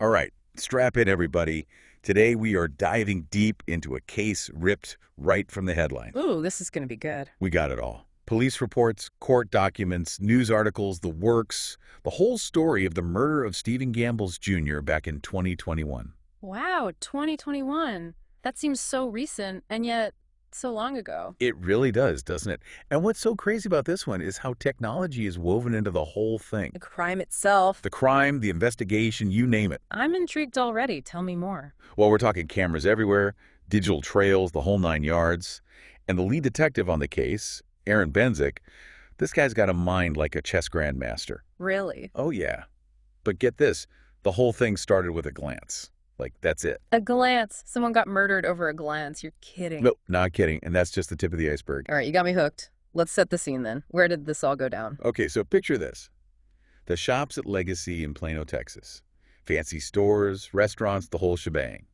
All right, strap in, everybody. Today we are diving deep into a case ripped right from the headline. Ooh, this is going to be good. We got it all. Police reports, court documents, news articles, the works, the whole story of the murder of Stephen Gambles Jr. back in 2021. Wow, 2021. That seems so recent and yet so long ago. It really does, doesn't it? And what's so crazy about this one is how technology is woven into the whole thing. The crime itself. The crime, the investigation, you name it. I'm intrigued already. Tell me more. Well, we're talking cameras everywhere, digital trails, the whole 9 yards. And the lead detective on the case, Aaron Benzik, this guy's got a mind like a chess grandmaster. Really? Oh, yeah. But get this, the whole thing started with a glance. Like, that's it. A glance. Someone got murdered over a glance. You're kidding. Nope, not kidding. And that's just the tip of the iceberg. All right, you got me hooked. Let's set the scene then. Where did this all go down? Okay, so picture this. The shops at Legacy in Plano, Texas. Fancy stores, restaurants, the whole shebang.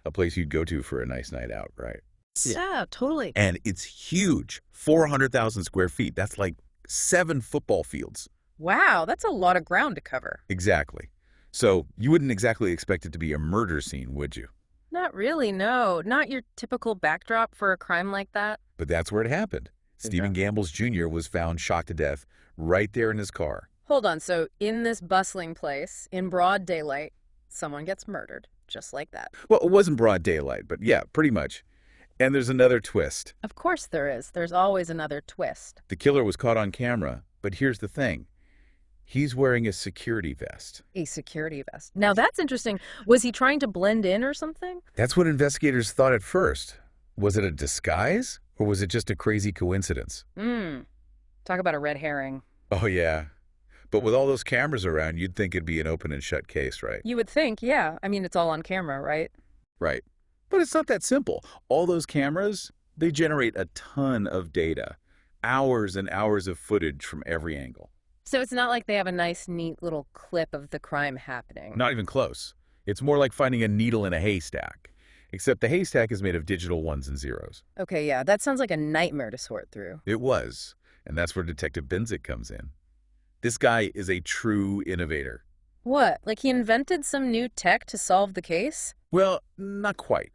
A place you'd go to for a nice night out, right? Yeah, totally. And it's huge, 400,000 square feet. That's like 7 football fields. Wow, that's a lot of ground to cover. Exactly. So you wouldn't exactly expect it to be a murder scene, would you? Not really, no. Not your typical backdrop for a crime like that. But that's where it happened. Stephen Gambles Jr. was found shot to death right there in his car. Hold on, so in this bustling place, in broad daylight, someone gets murdered, just like that. Well, it wasn't broad daylight, but yeah, pretty much. And there's another twist. Of course there is. There's always another twist. The killer was caught on camera, but here's the thing. He's wearing a security vest. A security vest. Now that's interesting. Was he trying to blend in or something? That's what investigators thought at first. Was it a disguise, or was it just a crazy coincidence? Talk about a red herring. Oh, yeah. But with all those cameras around, you'd think it'd be an open and shut case, right? You would think, yeah. I mean, it's all on camera, right? Right. But it's not that simple. All those cameras, they generate a ton of data. Hours and hours of footage from every angle. So it's not like they have a nice, neat little clip of the crime happening. Not even close. It's more like finding a needle in a haystack. Except the haystack is made of digital ones and zeros. Okay, yeah, that sounds like a nightmare to sort through. It was. And that's where Detective Benzik comes in. This guy is a true innovator. What? Like he invented some new tech to solve the case? Well, not quite.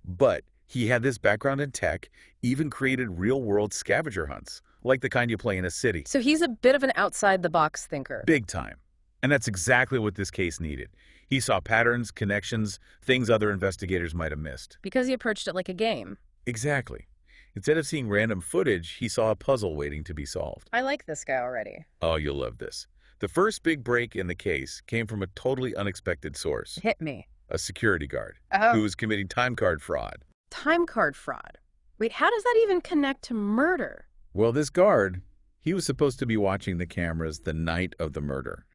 But he had this background in tech, even created real-world scavenger hunts, like the kind you play in a city. So he's a bit of an outside-the-box thinker. Big time. And that's exactly what this case needed. He saw patterns, connections, things other investigators might have missed. Because he approached it like a game. Exactly. Instead of seeing random footage, he saw a puzzle waiting to be solved. I like this guy already. Oh, you'll love this. The first big break in the case came from a totally unexpected source. Hit me. A security guard Oh. who was committing time card fraud. Time card fraud. Wait, how does that even connect to murder? Well, this guard, he was supposed to be watching the cameras the night of the murder.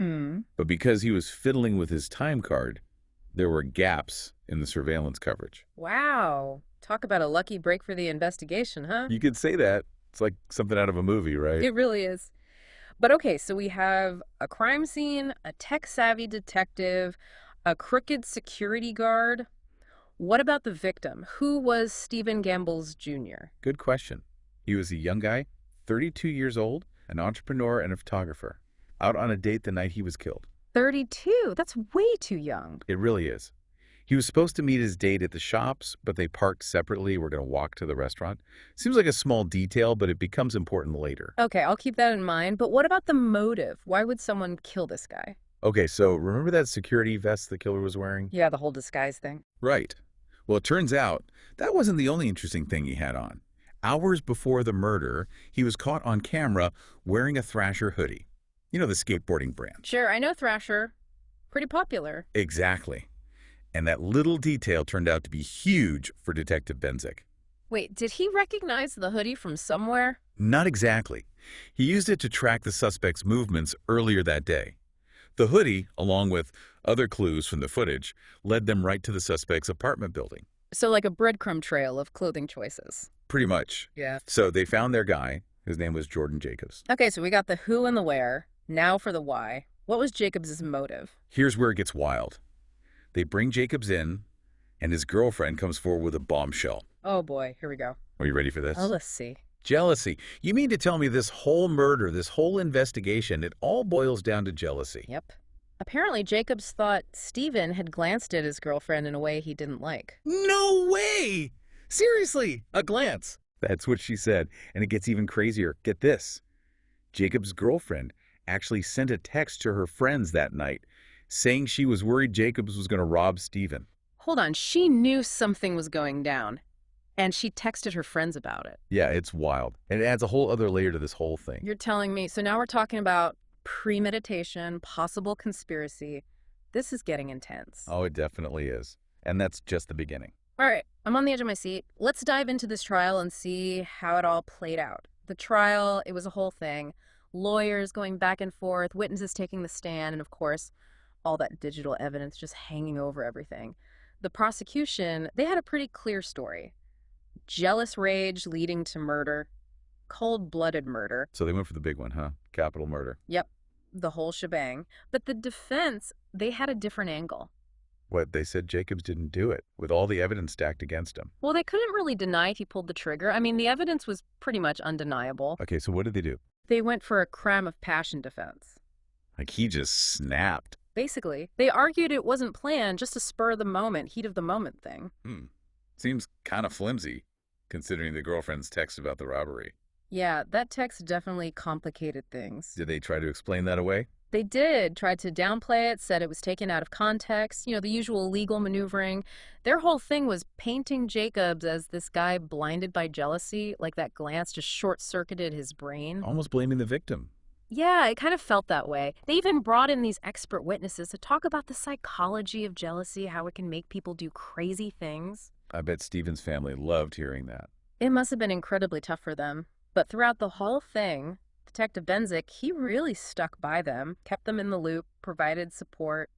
But because he was fiddling with his time card, there were gaps in the surveillance coverage. Wow. Talk about a lucky break for the investigation, huh? You could say that. It's like something out of a movie, right? It really is. But okay, so we have a crime scene, a tech-savvy detective, a crooked security guard. What about the victim? Who was Stephen Gambles Jr.? Good question. He was a young guy, 32 years old, an entrepreneur and a photographer, out on a date the night he was killed. 32? That's way too young. It really is. He was supposed to meet his date at the shops, but they parked separately. We're going to walk to the restaurant. Seems like a small detail, but it becomes important later. Okay, I'll keep that in mind. But what about the motive? Why would someone kill this guy? Okay, so remember that security vest the killer was wearing? Yeah, the whole disguise thing. Right. Well, it turns out that wasn't the only interesting thing he had on. Hours before the murder, he was caught on camera wearing a Thrasher hoodie. You know, the skateboarding brand. Sure, I know Thrasher. Pretty popular. Exactly. And that little detail turned out to be huge for Detective Benzik. Wait, did he recognize the hoodie from somewhere? Not exactly. He used it to track the suspect's movements earlier that day. The hoodie, along with other clues from the footage, led them right to the suspect's apartment building. So like a breadcrumb trail of clothing choices. Pretty much. Yeah. So they found their guy. His name was Jordan Jacobs. Okay, so we got the who and the where. Now for the why. What was Jacobs' motive? Here's where it gets wild. They bring Jacobs in, and his girlfriend comes forward with a bombshell. Oh boy, here we go. Are you ready for this? Oh, let's see. Jealousy. You mean to tell me this whole murder, this whole investigation, it all boils down to jealousy? Yep. Apparently, Jacobs thought Stephen had glanced at his girlfriend in a way he didn't like. No way! Seriously, a glance. That's what she said, and it gets even crazier. Get this. Jacob's girlfriend actually sent a text to her friends that night saying she was worried Jacobs was going to rob Stephen. Hold on, she knew something was going down, and she texted her friends about it. Yeah, it's wild. And it adds a whole other layer to this whole thing. You're telling me, so now we're talking about premeditation, possible conspiracy. This is getting intense. Oh, it definitely is. And that's just the beginning. All right, I'm on the edge of my seat. Let's dive into this trial and see how it all played out. The trial, it was a whole thing. Lawyers going back and forth, witnesses taking the stand, and of course, all that digital evidence just hanging over everything. The prosecution, they had a pretty clear story. Jealous rage leading to murder, cold-blooded murder. So they went for the big one, huh? Capital murder. Yep, the whole shebang. But the defense, they had a different angle. What, they said Jacobs didn't do it, with all the evidence stacked against him. Well, they couldn't really deny he pulled the trigger. I mean, the evidence was pretty much undeniable. Okay, so what did they do? They went for a crime of passion defense. Like, he just snapped. Basically, they argued it wasn't planned, just a spur of the moment, heat of the moment thing. Seems kind of flimsy, considering the girlfriend's text about the robbery. Yeah, that text definitely complicated things. Did they try to explain that away? They did, tried to downplay it, said it was taken out of context, the usual legal maneuvering. Their whole thing was painting Jacobs as this guy blinded by jealousy, like that glance just short-circuited his brain. Almost blaming the victim. Yeah, it kind of felt that way. They even brought in these expert witnesses to talk about the psychology of jealousy, how it can make people do crazy things. I bet Stephen's family loved hearing that. It must have been incredibly tough for them. But throughout the whole thing, Detective Benzik, he really stuck by them, kept them in the loop, provided support.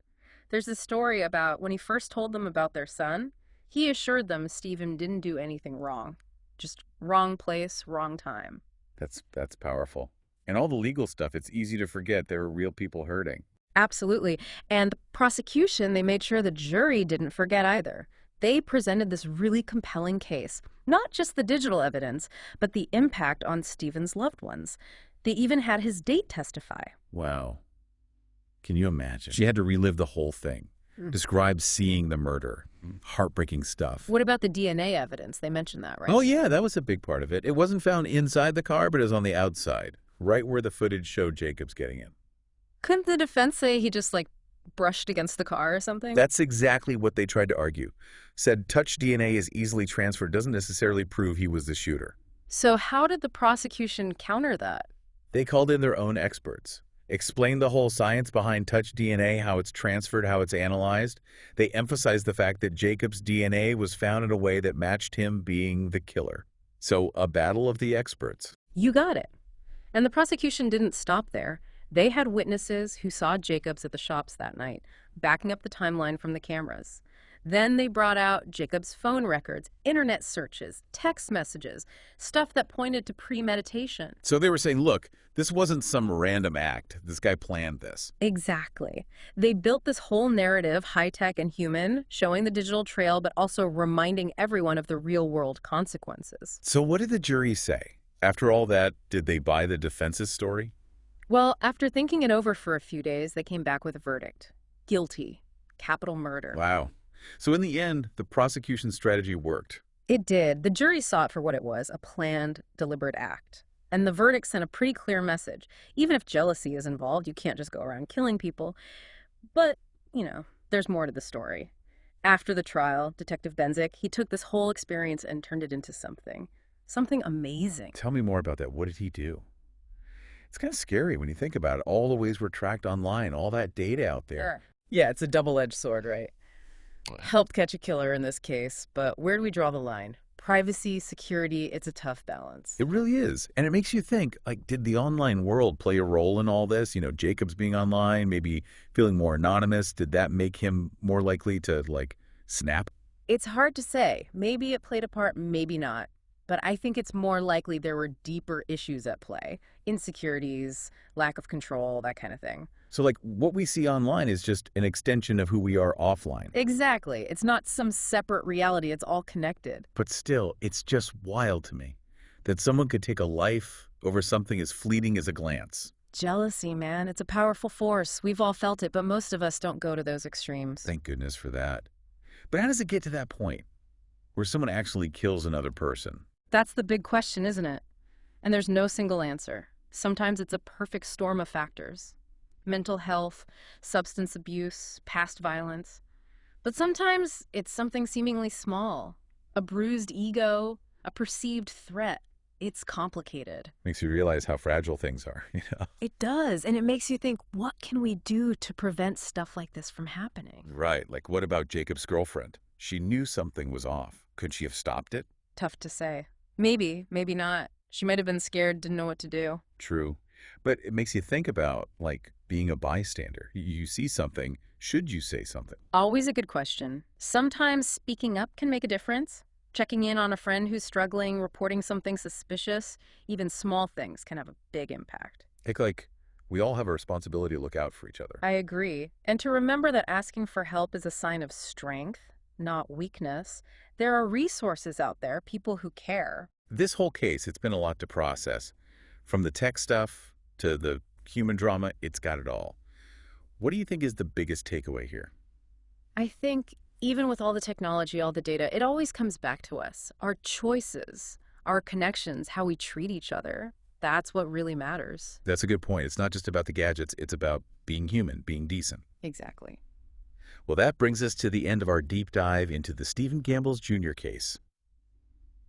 There's a story about when he first told them about their son, he assured them Stephen didn't do anything wrong. Just wrong place, wrong time. That's powerful. And all the legal stuff, it's easy to forget there were real people hurting. Absolutely. And the prosecution, they made sure the jury didn't forget either. They presented this really compelling case, not just the digital evidence, but the impact on Stephen's loved ones. They even had his date testify. Wow. Can you imagine? She had to relive the whole thing. Describe seeing the murder. Heartbreaking stuff. What about the DNA evidence? They mentioned that, right? Oh, yeah, that was a big part of it. It wasn't found inside the car, but it was on the outside, right where the footage showed Jacobs getting in. Couldn't the defense say he just, brushed against the car or something? That's exactly what they tried to argue. Said touch DNA is easily transferred doesn't necessarily prove he was the shooter. So how did the prosecution counter that? They called in their own experts, explained the whole science behind touch DNA, how it's transferred, how it's analyzed. They emphasized the fact that Jacob's DNA was found in a way that matched him being the killer. So a battle of the experts. You got it. And the prosecution didn't stop there. They had witnesses who saw Jacobs at the shops that night, backing up the timeline from the cameras. Then they brought out Jacobs' phone records, internet searches, text messages, stuff that pointed to premeditation. So they were saying, look, this wasn't some random act. This guy planned this. Exactly. They built this whole narrative, high-tech and human, showing the digital trail, but also reminding everyone of the real-world consequences. So what did the jury say? After all that, did they buy the defense's story? Well, after thinking it over for a few days, they came back with a verdict. Guilty. Capital murder. Wow. So in the end, the prosecution's strategy worked. It did. The jury saw it for what it was, a planned, deliberate act. And the verdict sent a pretty clear message. Even if jealousy is involved, you can't just go around killing people. But, there's more to the story. After the trial, Detective Benzik, he took this whole experience and turned it into something amazing. Tell me more about that. What did he do? It's kind of scary when you think about it. All the ways we're tracked online, all that data out there. Sure. Yeah, it's a double-edged sword, right? Helped catch a killer in this case, but where do we draw the line? Privacy, security, it's a tough balance. It really is. And it makes you think, did the online world play a role in all this? Jacobs being online, maybe feeling more anonymous. Did that make him more likely to, snap? It's hard to say. Maybe it played a part, maybe not. But I think it's more likely there were deeper issues at play. Insecurities, lack of control, that kind of thing. So, what we see online is just an extension of who we are offline. Exactly. It's not some separate reality. It's all connected. But still, it's just wild to me that someone could take a life over something as fleeting as a glance. Jealousy, man. It's a powerful force. We've all felt it, but most of us don't go to those extremes. Thank goodness for that. But how does it get to that point where someone actually kills another person? That's the big question, isn't it? And there's no single answer. Sometimes it's a perfect storm of factors. Mental health, substance abuse, past violence. But sometimes it's something seemingly small. A bruised ego, a perceived threat. It's complicated. Makes you realize how fragile things are, you know? It does, and it makes you think, what can we do to prevent stuff like this from happening? Right, like what about Jacob's girlfriend? She knew something was off. Could she have stopped it? Tough to say. Maybe, maybe not. She might have been scared, didn't know what to do. True. But it makes you think about, like, being a bystander. You see something, should you say something? Always a good question. Sometimes speaking up can make a difference. Checking in on a friend who's struggling, reporting something suspicious, even small things can have a big impact. Like, we all have a responsibility to look out for each other. I agree. And to remember that asking for help is a sign of strength, not weakness. There are resources out there, people who care. This whole case, it's been a lot to process. From the tech stuff to the human drama, it's got it all. What do you think is the biggest takeaway here? I think even with all the technology, all the data, it always comes back to us. Our choices, our connections, how we treat each other. That's what really matters. That's a good point. It's not just about the gadgets, it's about being human, being decent. Exactly. Well, that brings us to the end of our deep dive into the Stephen Gambles Jr. case.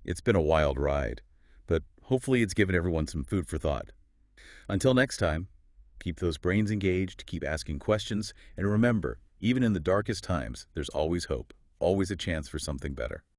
It's been a wild ride, but hopefully it's given everyone some food for thought. Until next time, keep those brains engaged, keep asking questions, and remember, even in the darkest times, there's always hope, always a chance for something better.